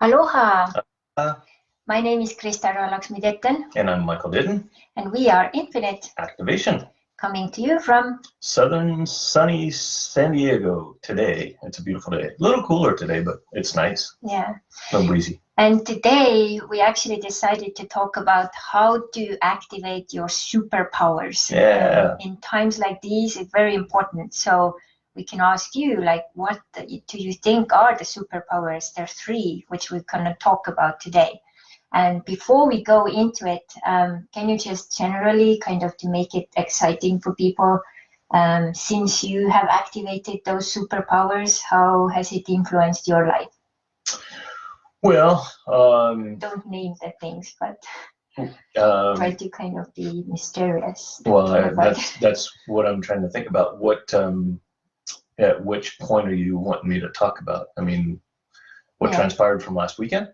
Aloha! Uh, My name is Krista Ralaxmidetten, and I'm Michael Didden. and we are Infinite, Activation. coming to you from Southern sunny San Diego today. It's a beautiful day. A little cooler today, but it's nice. Yeah. No breezy. And today we actually decided to talk about how to activate your superpowers. Yeah. In times like these, it's very important. So we can ask you, like, what do you think are the superpowers? There are three, which we're going to talk about today. And before we go into it, can you just generally kind of to make it exciting for people, since you have activated those superpowers, how has it influenced your life? Well, Don't name the things, but try to kind of be mysterious. Well, that's what I'm trying to think about. What at which point are you wanting me to talk about? I mean, what transpired from last weekend?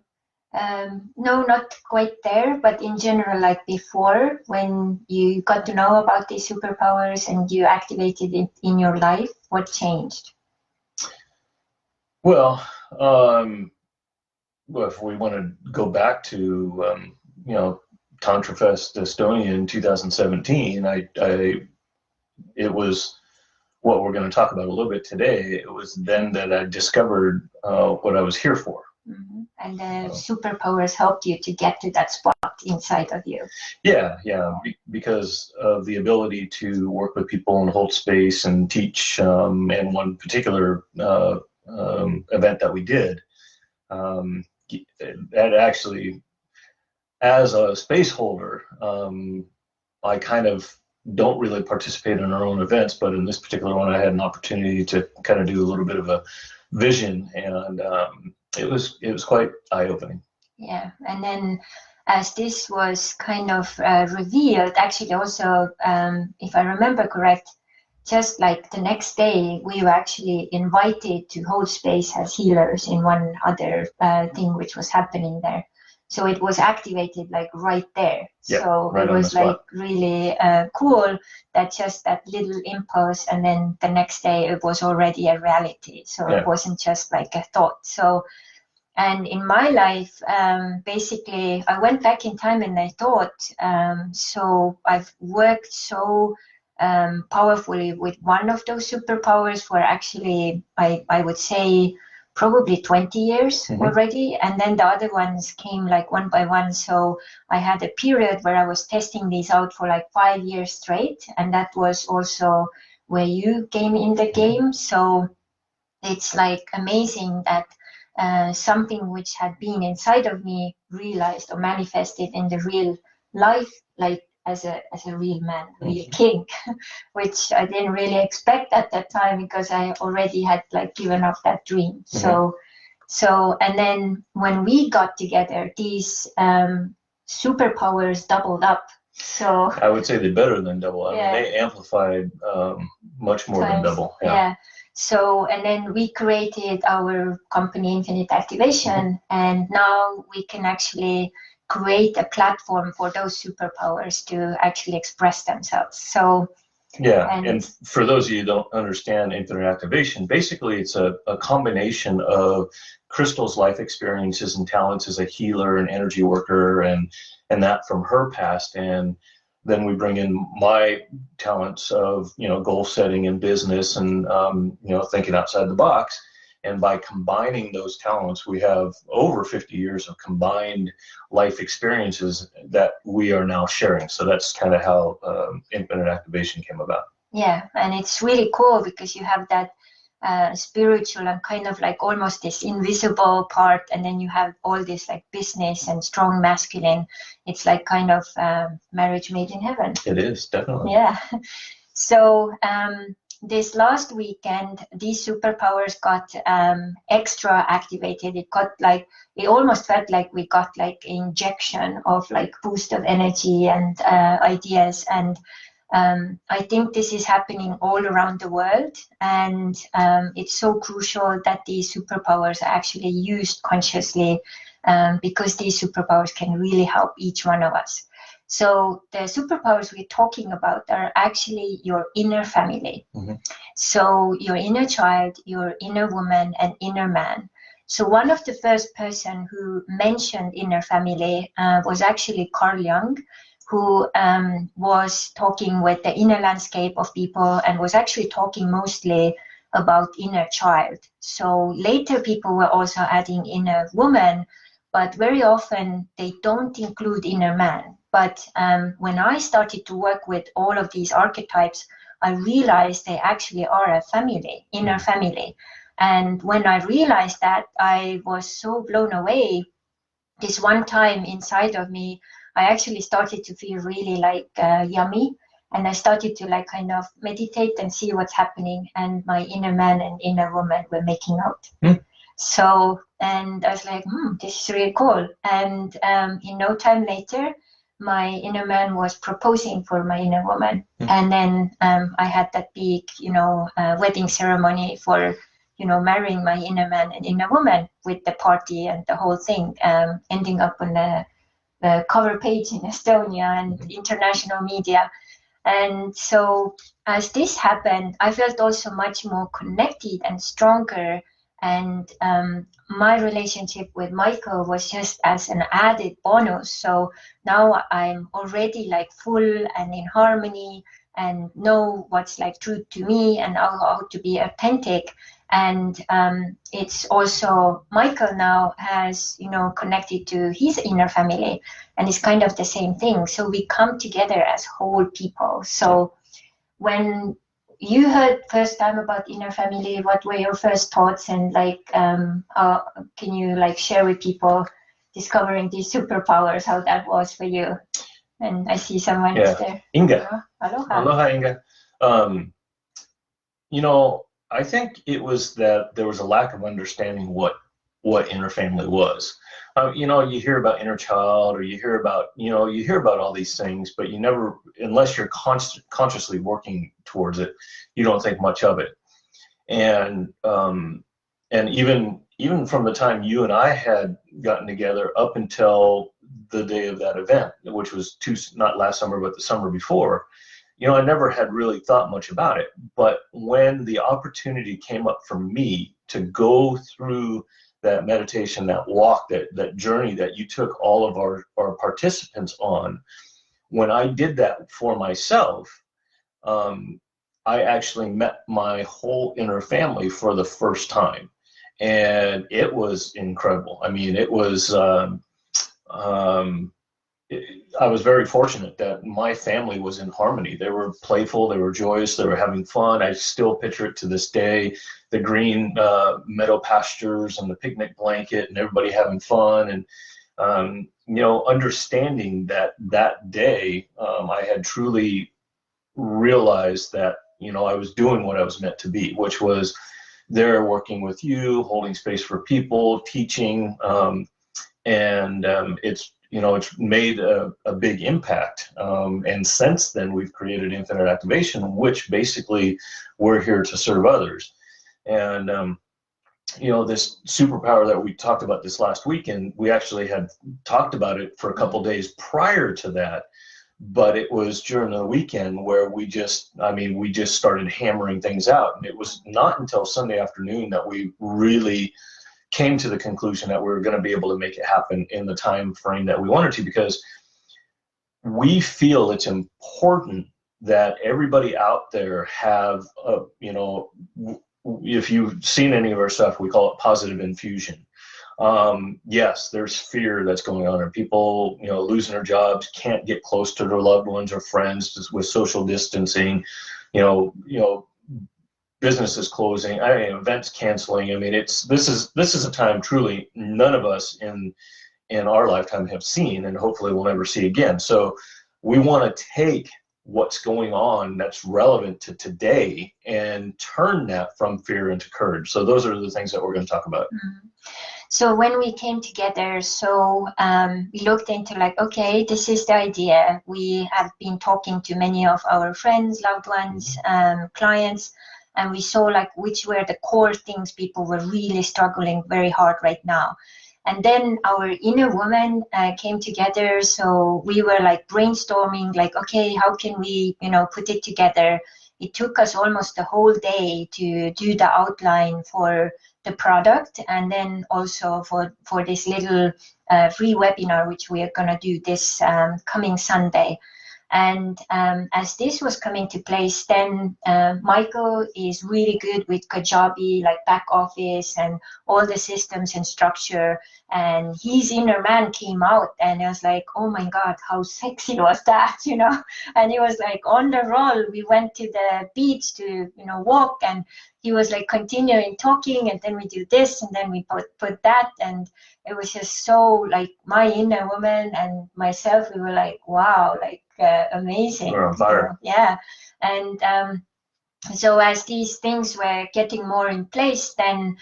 No, not quite there, but in general, like before, when you got to know about these superpowers and you activated it in your life, what changed? Well, if we want to go back to, Tantrafest Estonia in 2017, it was what we're going to talk about a little bit today. It was then that I discovered what I was here for. Mm-hmm. And the superpowers helped you to get to that spot inside of you. Yeah, because of the ability to work with people and hold space and teach. And one particular event that we did, that actually, as a space holder, I kind of don't really participate in our own events, but in this particular one, I had an opportunity to kind of do a little bit of a vision, and it was quite eye-opening. Yeah, and then as this was kind of revealed, actually also, if I remember correct, just like the next day, we were actually invited to hold space as healers in one other thing which was happening there. So it was activated like right there. Yeah, so right it was like really cool that just that little impulse, and then the next day it was already a reality. So it wasn't just like a thought. So, and in my life, basically, I went back in time and I thought, so I've worked so powerfully with one of those superpowers for actually, I would say, probably 20 years already, and then the other ones came like one by one. So I had a period where I was testing these out for like 5 years straight, and that was also where you came in the game. So it's like amazing that something which had been inside of me realized or manifested in the real life, like as a real man, real king, which I didn't really expect at that time because I already had like given up that dream. So and then when we got together, these superpowers doubled up. So I would say they're better than double. I mean, they amplified much more than double. Yeah. So, and then we created our company, Infinite Activation, and now we can actually create a platform for those superpowers to actually express themselves. So, and for those of you who don't understand Infinite Activation, basically it's a combination of Crystal's life experiences and talents as a healer and energy worker, and that from her past, and then we bring in my talents of goal setting and business and thinking outside the box. And by combining those talents, we have over 50 years of combined life experiences that we are now sharing. So that's kind of how Infinite Activation came about. Yeah, and it's really cool because you have that spiritual and kind of like almost this invisible part, and then you have all this like business and strong masculine. It's like kind of marriage made in heaven. It is, definitely. Yeah. So this last weekend, these superpowers got extra activated. It almost felt like we got like injection of like boost of energy and ideas. And I think this is happening all around the world, and it's so crucial that these superpowers are actually used consciously, because these superpowers can really help each one of us. So the superpowers we're talking about are actually your inner family. So your inner child, your inner woman, and inner man. So one of the first person who mentioned inner family was actually Carl Jung, who was talking with the inner landscape of people and was actually talking mostly about inner child. So later people were also adding inner woman, but very often they don't include inner man. But when I started to work with all of these archetypes, I realized they actually are a family, inner family. And when I realized that, I was so blown away. This one time inside of me, I actually started to feel really like yummy. And I started to like kind of meditate and see what's happening. And my inner man and inner woman were making out. So, and I was like, this is really cool. And in no time later, my inner man was proposing for my inner woman. And then I had that big, wedding ceremony for, marrying my inner man and inner woman, with the party and the whole thing, ending up on the cover page in Estonia and international media. And so as this happened, I felt also much more connected and stronger. And my relationship with Michael was just as an added bonus. So now I'm already like full and in harmony and know what's like true to me and how to be authentic. And it's also Michael now has, connected to his inner family, and it's kind of the same thing. So we come together as whole people. So when you heard first time about inner family, what were your first thoughts? And like, can you like share with people discovering these superpowers, how that was for you? And I see someone is there. Inga. Aloha. Aloha, Inga. I think it was that there was a lack of understanding what inner family was. You hear about inner child, or you hear about all these things, but you never, unless you're consciously working towards it, you don't think much of it. And even from the time you and I had gotten together up until the day of that event, which was not last summer, but the summer before, I never had really thought much about it. But when the opportunity came up for me to go through that meditation, that walk, that journey that you took all of our participants on, when I did that for myself, I actually met my whole inner family for the first time. And it was incredible. I mean, it was, I was very fortunate that my family was in harmony. They were playful, they were joyous, they were having fun. I still picture it to this day, the green meadow pastures and the picnic blanket and everybody having fun. And, understanding that day, I had truly realized that, I was doing what I was meant to be, which was there working with you, holding space for people, teaching, and it's made a big impact. And since then, we've created Infinite Activation, which basically we're here to serve others. And, this superpower that we talked about this last weekend, we actually had talked about it for a couple days prior to that. But it was during the weekend where we just started hammering things out. And it was not until Sunday afternoon that we really came to the conclusion that we were going to be able to make it happen in the time frame that we wanted to, because we feel it's important that everybody out there have if you've seen any of our stuff, we call it positive infusion. Yes, there's fear that's going on, and people, losing their jobs, can't get close to their loved ones or friends just with social distancing, businesses closing, events canceling. I mean, this is a time truly none of us in our lifetime have seen, and hopefully we'll never see again. So we want to take what's going on that's relevant to today and turn that from fear into courage. So those are the things that we're going to talk about. Mm-hmm. So when we came together, we looked into like, okay, this is the idea. We have been talking to many of our friends, loved ones, clients, and we saw like which were the core things people were really struggling very hard right now. And then our inner woman came together. So we were like brainstorming, like, okay, how can we, put it together? It took us almost the whole day to do the outline for the product, and then also for this little free webinar, which we are going to do this coming Sunday. And as this was coming to place, then Michael is really good with Kajabi, like back office and all the systems and structure. And his inner man came out, and I was like, oh my God, how sexy was that, you know? And he was like on the roll. We went to the beach to, you know, walk, and he was like continuing talking, and then we do this, and then we put that, and it was just so like my inner woman and myself, we were like, wow, like amazing. We're on fire. Yeah. And so as these things were getting more in place, then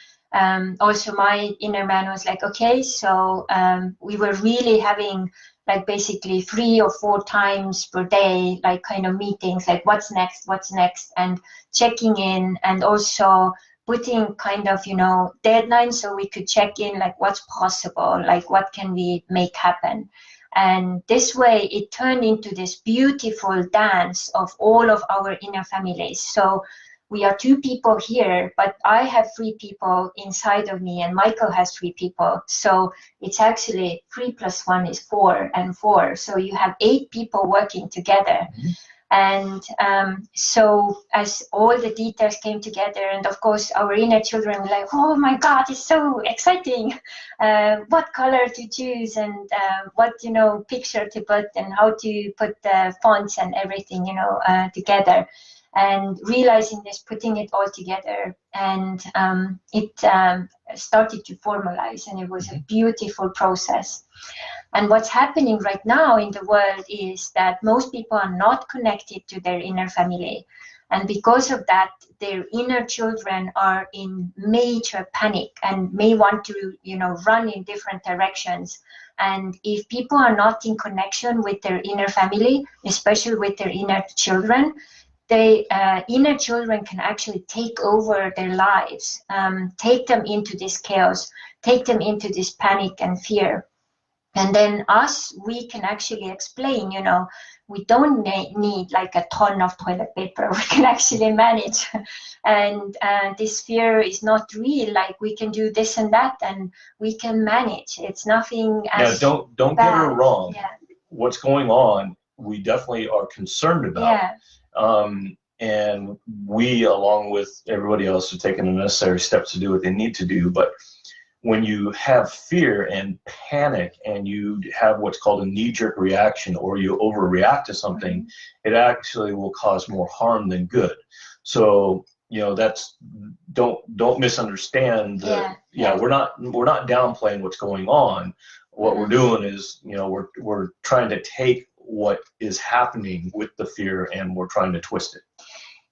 also my inner man was like, okay, so we were really having like basically 3 or 4 times per day, like kind of meetings, like what's next, and checking in, and also putting kind of, you know, deadlines so we could check in, like what's possible, like what can we make happen. And this way it turned into this beautiful dance of all of our inner families. So we are 2 people here, but I have 3 people inside of me, and Michael has 3 people. So it's actually 3 + 1 is 4, and 4. So you have 8 people working together. Mm-hmm. And so as all the details came together, and of course our inner children were like, oh my God, it's so exciting, what color to choose, and what, you know, picture to put, and how to put the fonts and everything, you know, together, and realizing this, putting it all together, and it started to formalize, and it was a beautiful process. And what's happening right now in the world is that most people are not connected to their inner family. And because of that, their inner children are in major panic and may want to, you know, run in different directions. And if people are not in connection with their inner family, especially with their inner children, the inner children can actually take over their lives, take them into this chaos, take them into this panic and fear. And then we can actually explain, you know, we don't need like a ton of toilet paper. We can actually manage. And this fear is not real. Like we can do this and that, and we can manage. It's nothing as don't bad. Get her wrong. Yeah. What's going on, we definitely are concerned about. Yeah. And we, along with everybody else, are taking the necessary steps to do what they need to do. But when you have fear and panic and you have what's called a knee-jerk reaction, or you overreact to something, it actually will cause more harm than good. So, you know, that's, don't misunderstand that. We're not downplaying what's going on. What we're doing is, you know, we're trying to take what is happening with the fear and we're trying to twist it.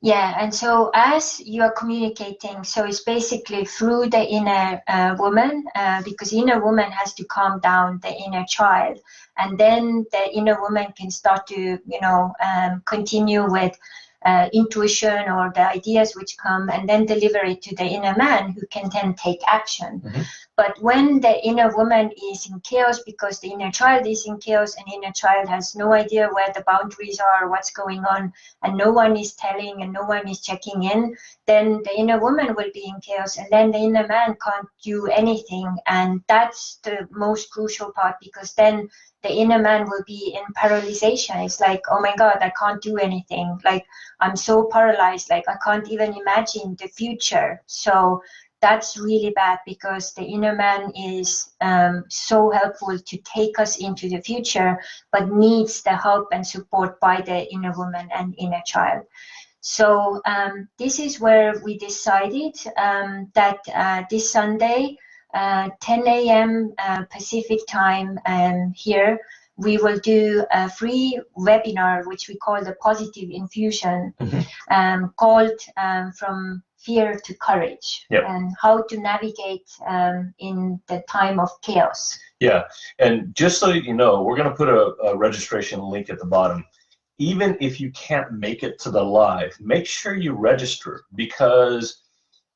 Yeah, and so as you are communicating, so it's basically through the inner woman, because inner woman has to calm down the inner child, and then the inner woman can start to, you know, continue with intuition or the ideas which come, and then deliver it to the inner man, who can then take action. But when the inner woman is in chaos because the inner child is in chaos, and inner child has no idea where the boundaries are, what's going on, and no one is telling and no one is checking in, then the inner woman will be in chaos, and then the inner man can't do anything. And that's the most crucial part, because then the inner man will be in paralyzation. It's like, oh my God, I can't do anything. Like, I'm so paralyzed, like I can't even imagine the future. So that's really bad, because the inner man is so helpful to take us into the future, but needs the help and support by the inner woman and inner child. So this is where we decided that this Sunday, 10 a.m. Pacific time here, we will do a free webinar, which we call the Positive Infusion, called From Fear to Courage, and how to navigate in the time of chaos. Yeah, and just so you know, we're going to put a registration link at the bottom. Even if you can't make it to the live, make sure you register, because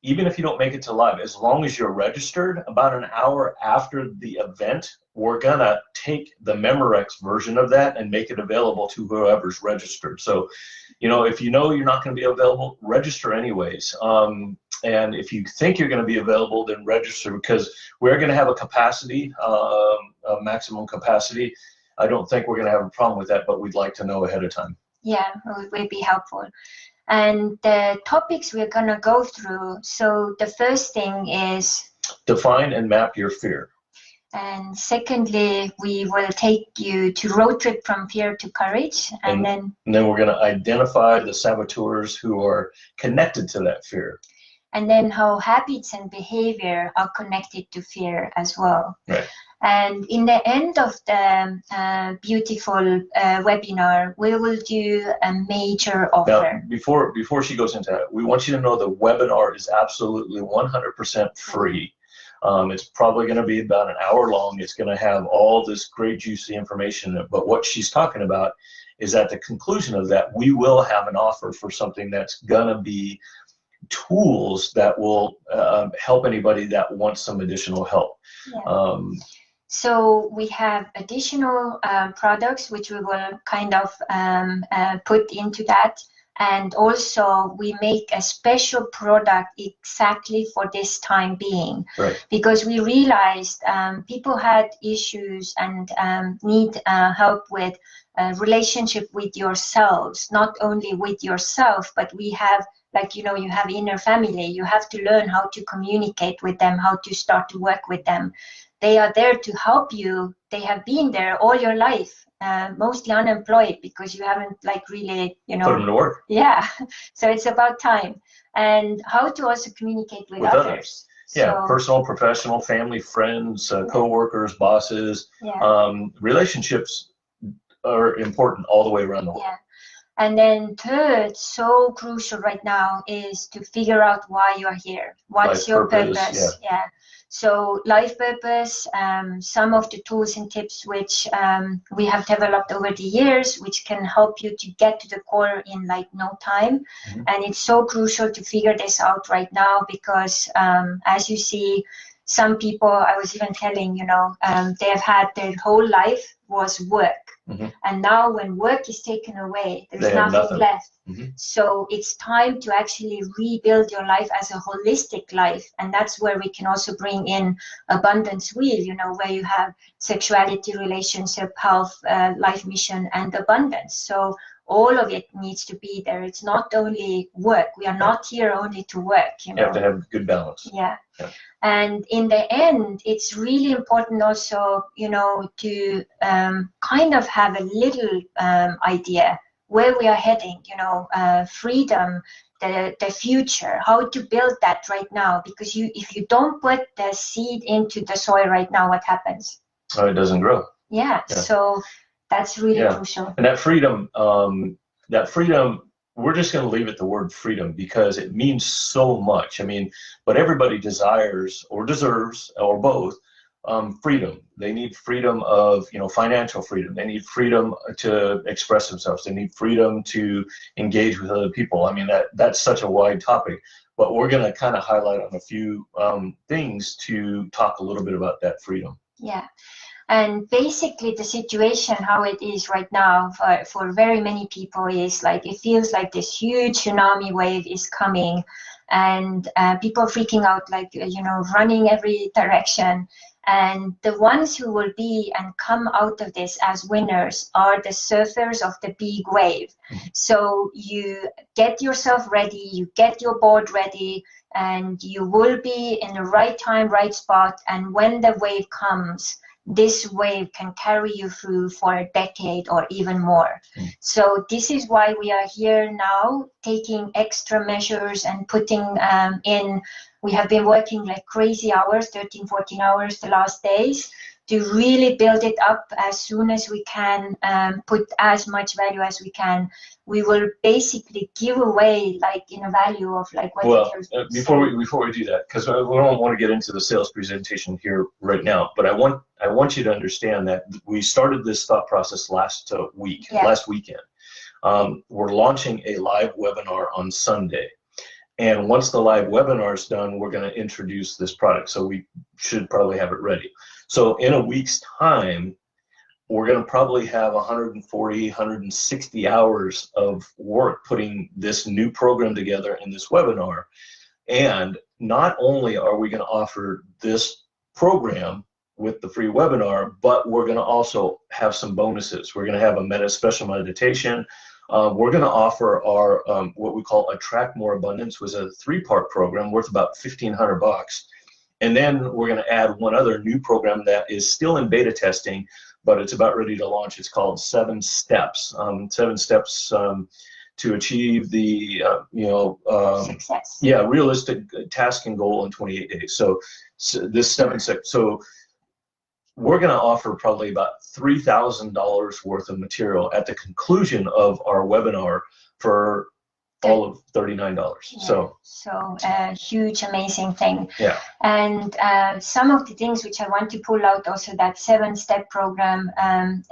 even if you don't make it to live, as long as you're registered, about an hour after the event, we're gonna take the Memorex version of that and make it available to whoever's registered. So, you know, if you know you're not gonna be available, register anyways. And if you think you're gonna be available, then register, because we're gonna have a capacity, a maximum capacity. I don't think we're gonna have a problem with that, but we'd like to know ahead of time. Yeah, it would be helpful. And the topics we're going to go through. So the first thing is define and map your fear. And secondly, we will take you to road trip from fear to courage. And then we're going to identify the saboteurs who are connected to that fear. And then how habits and behavior are connected to fear as well. Right. And in the end of the beautiful webinar, we will do a major offer. Now, before she goes into that, we want you to know the webinar is absolutely 100% free. It's probably going to be about an hour long. It's going to have all this great juicy information. But what she's talking about is at the conclusion of that, we will have an offer for something that's going to be tools that will help anybody that wants some additional help. Yeah. So we have additional products which we will kind of put into that. And also we make a special product exactly for this time being. Right. Because we realized people had issues and need help with relationship with yourselves, not only with yourself, but we have, like, you know, you have inner family. You have to learn how to communicate with them, how to start to work with them. They are there to help you. They have been there all your life, mostly unemployed because you haven't like really, you know. Put them to work. Yeah, so it's about time. And how to also communicate with others. Yeah, so, personal, professional, family, friends, co-workers, bosses. Yeah. Relationships are important all the way around the world. Yeah. And then third, so crucial right now, is to figure out why you are here. What's life your purpose? purpose? Yeah. So life purpose, some of the tools and tips which we have developed over the years, which can help you to get to the core in like no time. Mm-hmm. And it's so crucial to figure this out right now because as you see, some people, I was even telling, you know, they have had their whole life was work. Mm-hmm. And now when work is taken away, there's nothing left. Mm-hmm. So it's time to actually rebuild your life as a holistic life. And that's where we can also bring in abundance wheel, you know, where you have sexuality, relationship, health, life mission, and abundance. So all of it needs to be there. It's not only work. We are not here only to work. You know? have to have good balance. Yeah. And in the end, it's really important also, you know, to kind of have a little idea where we are heading, you know, freedom, the future, how to build that right now. Because if you don't put the seed into the soil right now, what happens? Oh, it doesn't grow. Yeah. So that's really crucial. And that freedom, we're just going to leave it the word freedom because it means so much. I mean, but everybody desires or deserves or both freedom. They need freedom of, you know, financial freedom. They need freedom to express themselves. They need freedom to engage with other people. I mean, that's such a wide topic, but we're going to kind of highlight on a few things to talk a little bit about that freedom. Yeah. And basically the situation, how it is right now for very many people is like, it feels like this huge tsunami wave is coming and people freaking out, like, you know, running every direction. And the ones who will be and come out of this as winners are the surfers of the big wave. Mm-hmm. So you get yourself ready, you get your board ready, and you will be in the right time, right spot. And when the wave comes, this wave can carry you through for a decade or even more. Mm. So this is why we are here now, taking extra measures and putting in. We have been working like crazy hours, 13, 14 hours the last days, to really build it up as soon as we can, put as much value as we can. We will basically give away like in a value of like what. Well, before we do that, because we don't want to get into the sales presentation here right now, but I want you to understand that we started this thought process last weekend. We're launching a live webinar on Sunday. And once the live webinar is done, we're going to introduce this product. So we should probably have it ready. So in a week's time, we're going to probably have 140, 160 hours of work putting this new program together in this webinar. And not only are we going to offer this program with the free webinar, but we're going to also have some bonuses. We're going to have a special meditation. We're going to offer our what we call Attract More Abundance, was a 3-part program worth about $1,500. And then we're going to add one other new program that is still in beta testing, but it's about ready to launch. It's called 7 Steps. 7 Steps to achieve the success. Yeah, realistic task and goal in 28 days. So this 7 steps. So we're going to offer probably about $3,000 worth of material at the conclusion of our webinar for all of $39. Yeah. So a huge, amazing thing. Yeah. And some of the things which I want to pull out also, that 7-step program,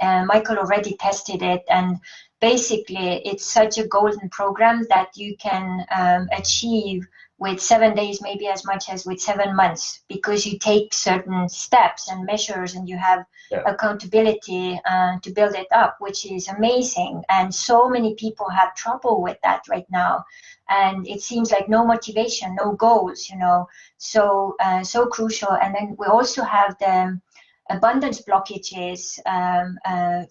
Michael already tested it, and basically it's such a golden program that you can achieve with 7 days, maybe as much as with 7 months, because you take certain steps and measures and you have accountability to build it up, which is amazing. And so many people have trouble with that right now. And it seems like no motivation, no goals, you know, so crucial. And then we also have the abundance blockages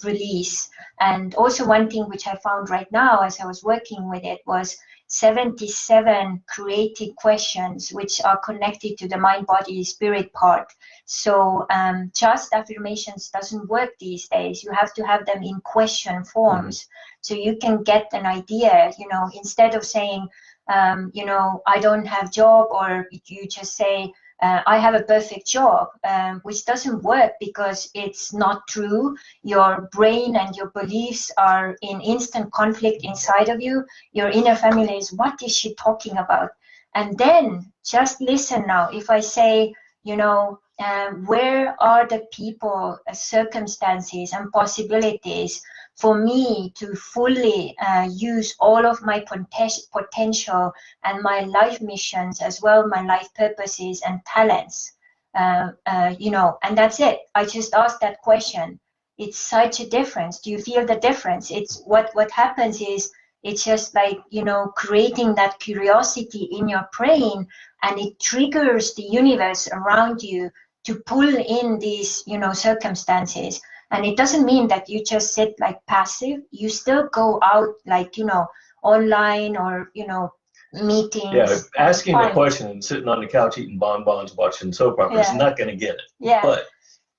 release. And also one thing which I found right now as I was working with it was 77 creative questions which are connected to the mind, body, spirit part. So just affirmations doesn't work these days. You have to have them in question forms. So you can get an idea, you know, instead of saying, you know, I don't have job, or you just say, I have a perfect job, which doesn't work because it's not true. Your brain and your beliefs are in instant conflict inside of you. Your inner family is, what is she talking about? And then just listen now. If I say, you know, where are the people, circumstances, and possibilities for me to fully use all of my potential and my life missions, as well my life purposes and talents, you know, and that's it. I just asked that question. It's such a difference. Do you feel the difference? It's what happens is, it's just like, you know, creating that curiosity in your brain, and it triggers the universe around you to pull in these, you know, circumstances. And it doesn't mean that you just sit like passive. You still go out, like, you know, online, or, you know, meetings. Yeah, asking the question and sitting on the couch eating bonbons, watching soap operas is not going to get it. Yeah. But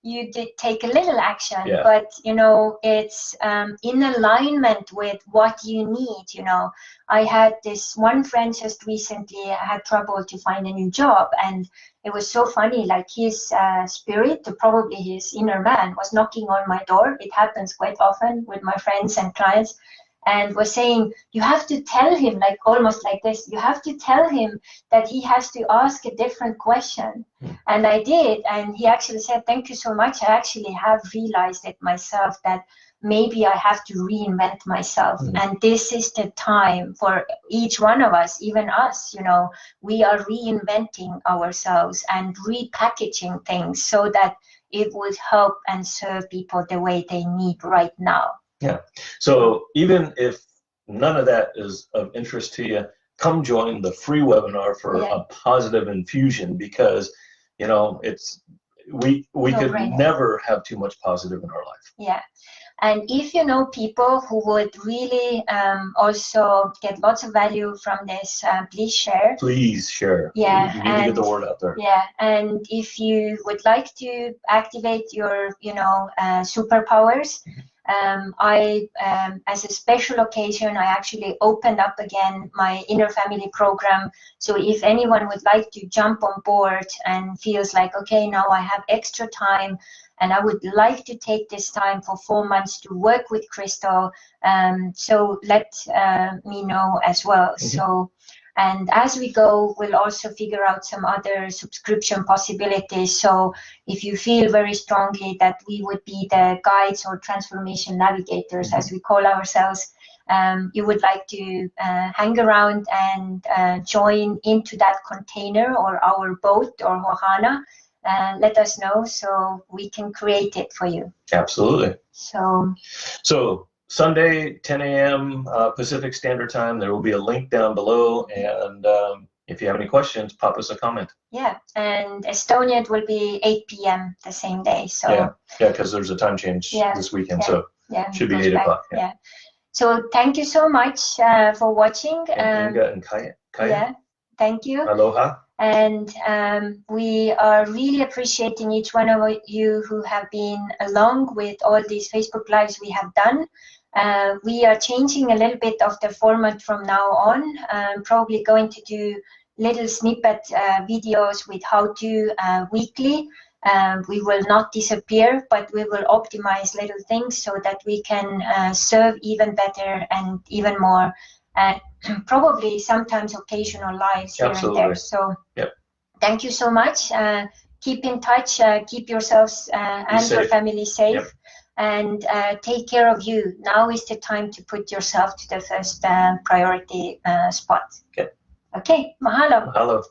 you did take a little action, but, you know, it's in alignment with what you need. You know, I had this one friend just recently had trouble to find a new job, and it was so funny, like his spirit, probably his inner man, was knocking on my door. It happens quite often with my friends and clients, and was saying, you have to tell him, like almost like this, you have to tell him that he has to ask a different question. And I did, and he actually said, thank you so much. I actually have realized it myself, that maybe I have to reinvent myself. And this is the time for each one of us, even us, you know, we are reinventing ourselves and repackaging things so that it would help and serve people the way they need right now. Yeah. So even if none of that is of interest to you, come join the free webinar for a positive infusion, because, you know, it's we could never have too much positive in our life. Yeah. And if you know people who would really also get lots of value from this, please share. Please share. Yeah. You need to get the word out there. Yeah. And if you would like to activate your, you know, superpowers, as a special occasion, I actually opened up again my inner family program. So if anyone would like to jump on board and feels like, okay, now I have extra time, and I would like to take this time for 4 months to work with Crystal, so let me know as well. So, and as we go, we'll also figure out some other subscription possibilities. So if you feel very strongly that we would be the guides or transformation navigators, as we call ourselves, you would like to hang around and join into that container or our boat or Hohana, let us know so we can create it for you. Absolutely. So Sunday, 10 a.m. Pacific Standard Time. There will be a link down below, and if you have any questions, pop us a comment. Yeah, and Estonia, it will be 8 p.m. the same day. So yeah, because there's a time change this weekend, so should be 8 o'clock. Yeah. So thank you so much for watching. And Inga and Kaya. Yeah, thank you. Aloha. And we are really appreciating each one of you who have been along with all these Facebook Lives we have done. We are changing a little bit of the format from now on. Probably going to do little snippet videos with how-to weekly. We will not disappear, but we will optimize little things so that we can serve even better and even more. Probably sometimes occasional lives here and there. So thank you so much. Keep in touch. Keep yourselves and your family safe. And take care of you. Now is the time to put yourself to the first priority spot. Okay, mahalo. Mahalo.